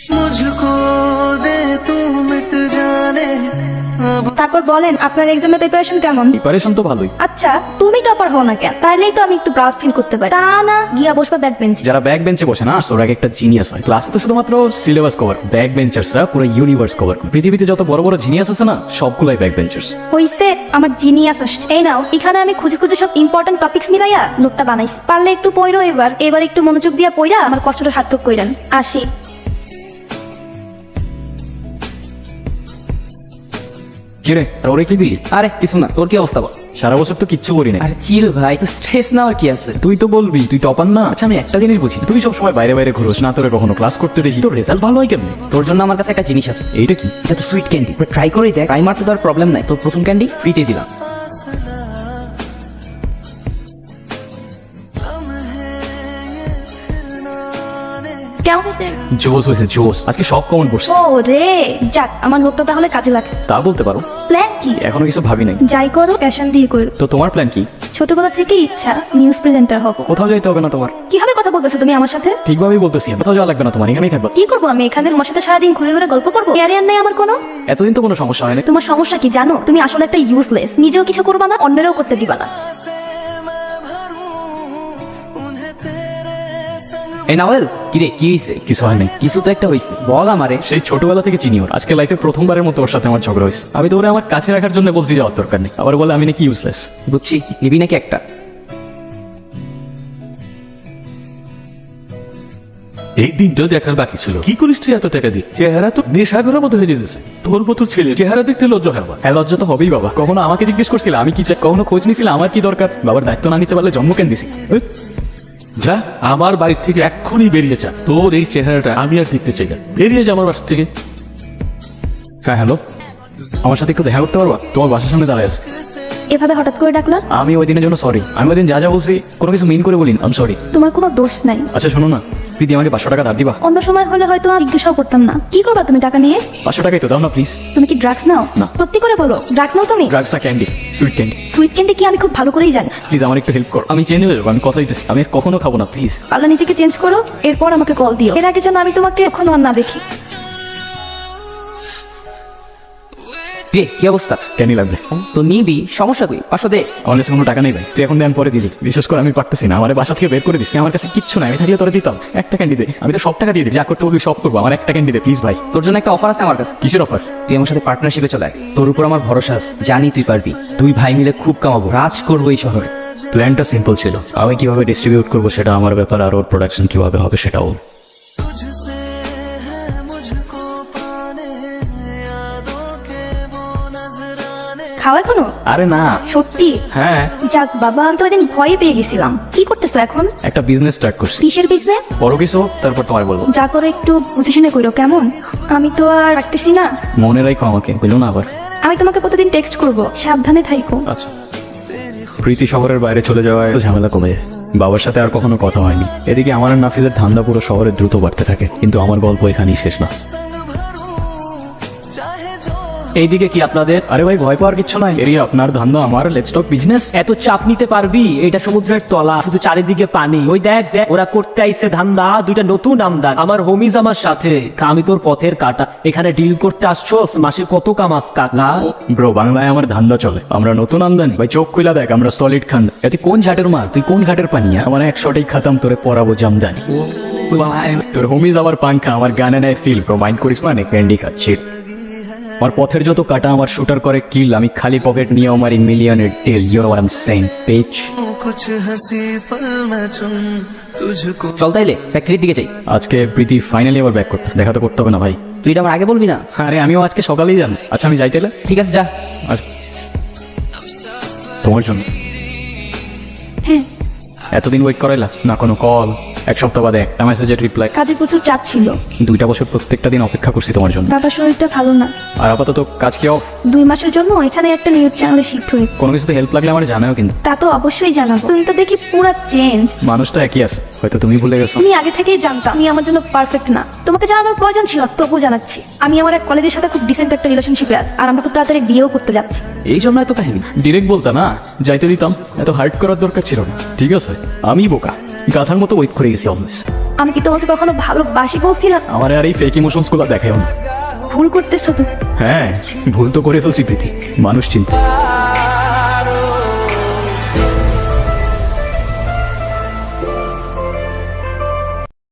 मुझको दे तू मिट जाने अब। তারপর বলেন আপনার এক্সামের প্রিপারেশন কেমন? প্রিপারেশন তো ভালোই। আচ্ছা তুমি টপার হও না কেন? তাইলেই তো আমি একটু প্রাউড ফিল করতে পারি। তা না গিয়া বসবা ব্যাক বেঞ্চে। যারা ব্যাক বেঞ্চে বসে না ওরা একটা জিনিয়াস হয়। ক্লাসে তো শুধুমাত্র সিলেবাস কভার, ব্যাক বেঞ্চার্সরা পুরো ইউনিভার্স কভার করে। পৃথিবীতে যত বড় বড় জিনিয়াস আছে না সবগুলাই ব্যাক বেঞ্চার্স। হইছে আমার জিনিয়াস আসছে। এই নাও এখানে আমি খুঁজে খুঁজে সব ইম্পর্টেন্ট টপিকস মিলাইয়া নোটটা বানাইছি। পারলে একটু পড়ো এবার একটু মনোযোগ দিয়া পড়া আমার কষ্টটা সার্থক কইরেন। আসি। কিরে আর ওরে কি দিলি? আরে কিছু না, তোর কি অবস্থা বল? সারা বছর তো কিচ্ছু করি না। আরে চিল ভাই, তো স্ট্রেস নেওয়ার কি আছে? তুই তো বলবি তুই টপার না। আচ্ছা আমি একটা জিনিস বুঝি, তুই সব সময় বাইরে বাইরে ঘুরোস না, তোরে কখনো ক্লাস করতে দেখি, তোর রেজাল্ট ভালো হয় কেমনে? তোর জন্য আমার কাছে একটা জিনিস আছে। এইটা কি? এটা তো সুইট ক্যান্ডি। ট্রাই করেই দেখ, ট্রাই মারতে তোর প্রবলেম নাই। তোর প্রথম ক্যান্ডি ফ্রিতে দিলাম। কেমন হয়েছে? জোস হয়েছে জোস। আজকে সব কমন পড়ছে। ও রে যাক আমার নোটটা তাহলে কাজে লাগছে। তা বলতে পারো। প্ল্যান কি? এখনো কিছু ভাবি নাই। যাই করো প্যাশন দিয়ে করো। তো তোমার প্ল্যান কি? ছোটবেলা থেকে ইচ্ছা নিউজ প্রেজেন্টার হব। কোথাও যাইতে হবে না তোমার। কিভাবে কথা বলতেছো তুমি আমার সাথে? ঠিকভাবেই বলতেছি, কোথাও যাওয়া লাগবে না তোমার, এখানেই থাকবো। কি করবো আমি এখানে? তোমার সাথে সারাদিন ঘুরে ঘুরে গল্প করবো? ক্যারিয়ার নেই আমার কোনো। এতদিন তো কোনো সমস্যা হয়নি। তোমার সমস্যা কি জানো? তুমি আসলে একটা ইউজলেস। নিজেও কিছু করবা না, অন্যেরও করতে দিবা না। এই নাওয়েল, কি রে কি হইছে? কিছু হয় নাই। কিছু তো একটা হইছে, বল আমারে। সেই ছোটবেলা থেকে চিনি ওর। আজকে লাইফে প্রথমবারের মতো ওর সাথে আমার ঝগড়া হয়েছে। আমি তো ওরে আমার কাছে রাখার জন্য বলছি যাওয়ার দরকার নেই, আবার বলে আমি নাকি ইউজলেস। বুঝছি, নিবি নাকি একটা? এই দিনটা দেখার বাকি ছিল। কি করিস তুই এত টাকা দিয়ে? চেহারা তো নেশাগরের মতো হয়ে যেতেছে। তোর মতো ছেলে চেহারা দেখতে লজ্জা হয় আমার। হ্যাঁ লজ্জা তো হবেই বাবা। কখনো আমাকে জিজ্ঞেস করছিল আমি কি চাই? কখনো খোঁজ নিছিল আমার কি দরকার? বাবার দায়িত্ব না নিতে পারলে জন্ম কেন দিছি? যা আমার বাড়ি থেকে এক্ষুনি বেরিয়ে যা। তোর এই চেহারাটা আমি আর দেখতে চাই না। বেরিয়ে যা আমার বাসা থেকে। হ্যাঁ হ্যালো, আমার সাথে একটু দেখা করতে পারবা? তোমার বাসার সামনে দাঁড়ায় আছে। এভাবে হঠাৎ করে ডাকলা? আমি ওই দিনের জন্য সরি। আমি ওই দিন যা যা বলছি কোনো কিছু মিন করে বলিনি। আমি সরি। তোমার কোনো দোষ নাই। আচ্ছা শোনো না, প্রীতি আমাকে 500 টাকা ধার দিবা? অন্য সময় হলে হয়তো আমি জিজ্ঞাসাও করতাম না। কি করবা তুমি টাকা নিয়ে? 500 টাকাই তো দাও না প্লিজ। তুমি কি ড্রাগস নাও? না। সত্যি করে বলো ড্রাগস নাও তুমি? ড্রাগসটা candy, sweet candy. Sweet candy কি আমি খুব ভালো করেই জানি। প্লিজ আমার একটু হেল্প করো। আমি চেঞ্জ হয়ে যাবো, আমি কথা দিতেছি। আমি আর কখনো খাবো না প্লিজ। পারলে নিজেকে চেঞ্জ করো, এরপর আমাকে কল দিও। এর আগে যেন আমি তোমাকে কখনো আর না দেখি। রে কি অবস্থা? ক্যান্ডি লাগবে? তো নিবি, সমস্যা কই? 500 দে। আমার কাছে কোনো টাকা নেই ভাই, তুই এখন দে আমি পরে দিদি। বিশেষ করে আমি পারতেছি না, আমার বাসা থেকে বের করে দিচ্ছি। আমার কাছে কিচ্ছু নাই, আমি থাকলে তোরা দিতাম। একটা ক্যান্ডি দে, আমি তো সব টাকা দিয়ে দিই, যা করতে বলবি সব করবো। আমার একটা ক্যান্ডি দে প্লিজ ভাই। তোর জন্য একটা অফার আছে আমার কাছে। কিসের অফার? তুই আমার সাথে পার্টনারশিপে চলে আয়। তোর উপর আমার ভরসা আছে, জানি তুই পারবি। দুই ভাই মিলে খুব কামাবো, রাজ করবো এই শহরে। প্ল্যানটা সিম্পল ছিল, আমি কিভাবে ডিস্ট্রিবিউট করবো সেটা আমার ব্যাপার, আর ওর প্রোডাকশন কিভাবে হবে সেটা ওর। तुझसे है मुझको पाने यादों के वो नजराने। খাও এখনো? আরে না। সত্যি? হ্যাঁ যাক বাবা, আমি তো ওইদিন ভয়ে পেয়ে গেছিলাম। কি করতেছো এখন? একটা বিজনেস স্টার্ট করছি। কিসের বিজনেস? বড় কিছু হোক তারপর তোমার বলবো। যা করে একটু বুঝে শুনে করো কেমন? আমি তো আর রাখতেছি না। মনে রাখো আমাকে, বলো না আবার। আমি তোমাকে প্রতিদিন টেক্সট করব, সাবধানে থাইকো। আচ্ছা। প্রীতি শহরের বাইরে চলে যাওয়ায় ঝামেলা কমে যায়। বাবার সাথে আর কখনো কথা হয়নি। এদিকে আমার আর নাফিজের ধান্দা পুরো শহরে দ্রুত বাড়তে থাকে, কিন্তু আমার গল্প এখানেই শেষ না। এইদিকে কি আপনাদের? আরে ভাই ভয় পাওয়ার কিচ্ছু নাই, এরিয়া আপনার, ধান্দা আমার, লেটস টক বিজনেস। এত চাপ নিতে পারবি? এটা সমুদ্রের তলা, শুধু চারিদিকে পানি। ওই দেখ দেখ, ওরা করতে আইছে ধান্দা। দুইটা নতুন আমদার, আমার হোমিজ আমার সাথে। আমি তোর পথের কাটা, এখানে ডিল করতে আসছোস। মাসে কত কামাস কাকা? ব্রো বাংলায় আমার ধান্দা চলে, আমরা নতুন আমদানি। ভাই চোখ খুলা দেখ, আমরা সলিড খান। এতে কোন ঝাটের মাল, তুই কোন ঘাটের পানি? আমার 100টাই খাতাম, তোরে পরাবো জামদানি। তোর হোমিজ আমার পাঙ্খা, আমার গানে নেয় ফিল। ব্রো মাইন্ড করিস না, ক্যান্ডি খাচ্ছি। আমার পথের যত কাটা আমার শুটার করে কিল। আমি খালি পকেট নিয়ে আমার মিলিয়নের টেল। You know what I am saying পেজ। कुछ हंसी पल में चुन तुझको। চল তাইলে ফ্যাক্টরির দিকে যাই। আজকে প্রীতি ফাইনালি আবার ব্যাক করতে, দেখা তো করতে হবে না ভাই। তুই এটা আমার আগে বলবি না? আরে আমিও আজকে সকালেই যান। আচ্ছা আমি যাই তাহলে। ঠিক আছে যা। আচ্ছা তোমার জন্য হ্যাঁ, এতদিন ওয়েট করাইলা না? কোনো কল? 1 সপ্তাহ বাদে একটা মেসেজের রিপ্লাই। কাজে প্রচুর চাপ ছিল। 2টা বছর প্রত্যেকটা দিন অপেক্ষা করছি তোমার জন্য। বাবার শরীরটা ভালো না। আর আপাতত কাজ কি অফ? 2 মাসের জন্য এখানে একটা নিউজ চ্যানেলে শিফট হয়ে। কোনো কিছুতে হেল্প লাগলে আমার জানাও কিন্তু। তা তো অবশ্যই জানাবো। তুমি তো দেখি পুরা চেঞ্জ। মানুষটা একই আছে, হয়তো তুমি ভুলে গেছো। তুমি আগে থেকেই জানতাম তুমি আমার জন্য পারফেক্ট না। তোমাকে জানানোর প্রয়োজন ছিল, তবু জানাচ্ছি। আমি আমার এক কলেজের সাথে খুব ডিসেন্ট একটা রিলেশনশিপে আছি, আর আমরা খুব তাড়াতাড়ি বিয়েও করতে যাচ্ছি। এই জন্য এত কাহিনী। ডিরেক্ট বলতা না, যাইতে দিতাম। এত হার্ট করার দরকার ছিল না। ঠিক আছে আমি বোকা, গাধার মতো ওয়েট করে গেছি অলওয়েজ। আমি কি তোমাকে কখনো ভালোবাসি বলছিলাম? আমার আর এই ফেক ইমোশনস গুলো দেখাও না। ভুল করতেছো তো। হ্যাঁ, ভুল তো করে ফেলছি প্রীতি, মানুষ চিনতে।